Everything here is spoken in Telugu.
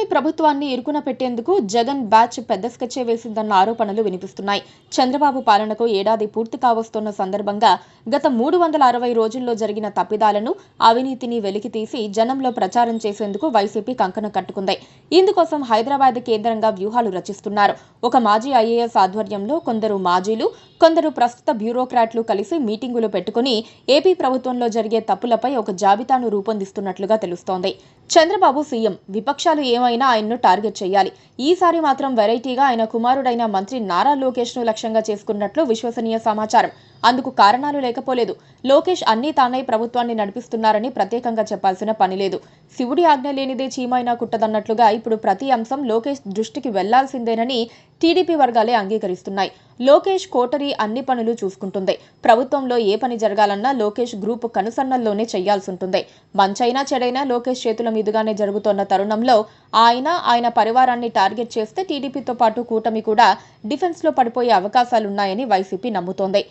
కూటమి ప్రభుత్వాన్ని ఇరుకున పెట్టేందుకు జగన్ బ్యాచ్ పెద్ద స్కెచ్చే వేసిందన్న ఆరోపణలు వినిపిస్తున్నాయి. చంద్రబాబు పాలనకు ఏడాది పూర్తి కావస్తున్న సందర్భంగా గత 360 రోజుల్లో జరిగిన తప్పిదాలను, అవినీతిని వెలికితీసి జనంలో ప్రచారం చేసేందుకు వైసీపీ కంకణం కట్టుకుంది. ఇందుకోసం హైదరాబాద్ కేంద్రంగా వ్యూహాలు రచిస్తున్నారు. ఒక మాజీ ఐఏఎస్ ఆధ్వర్యంలో కొందరు మాజీలు, కొందరు ప్రస్తుత బ్యూరోక్రాట్లు కలిసి మీటింగులు పెట్టుకుని ఏపీ ప్రభుత్వంలో జరిగే తప్పులపై ఒక జాబితాను రూపొందిస్తున్నట్లుగా తెలుస్తోంది. చంద్రబాబు సీఎం, విపక్షాలు ఏమైనా ఆయన్ను టార్గెట్ చేయాలి. ఈసారి మాత్రం వెరైటీగా ఆయన కుమారుడైన మంత్రి నారా లోకేష్ ను లక్ష్యంగా చేసుకున్నట్లు విశ్వసనీయ సమాచారం. అందుకు కారణాలు లేకపోలేదు. లోకేష్ అన్నీ తానై ప్రభుత్వాన్ని నడిపిస్తున్నారని ప్రత్యేకంగా చెప్పాల్సిన పనిలేదు. శివుడి ఆజ్ఞ లేనిదే చీమైనా కుట్టదన్నట్లుగా ఇప్పుడు ప్రతి అంశం లోకేష్ దృష్టికి వెళ్లాల్సిందేనని టీడీపీ వర్గాలే అంగీకరిస్తున్నాయి. లోకేష్ కోటరీ అన్ని పనులు చూసుకుంటుంది. ప్రభుత్వంలో ఏ పని జరగాలన్నా లోకేష్ గ్రూప్ కనుసన్నల్లోనే చేయాల్సుంటుంది. మంచైనా చెడైనా లోకేష్ చేతుల మీదుగానే జరుగుతోన్న తరుణంలో ఆయన పరివారాన్ని టార్గెట్ చేస్తే టీడీపీతో పాటు కూటమి కూడా డిఫెన్స్ లో పడిపోయే అవకాశాలున్నాయని వైసీపీ నమ్ముతోంది.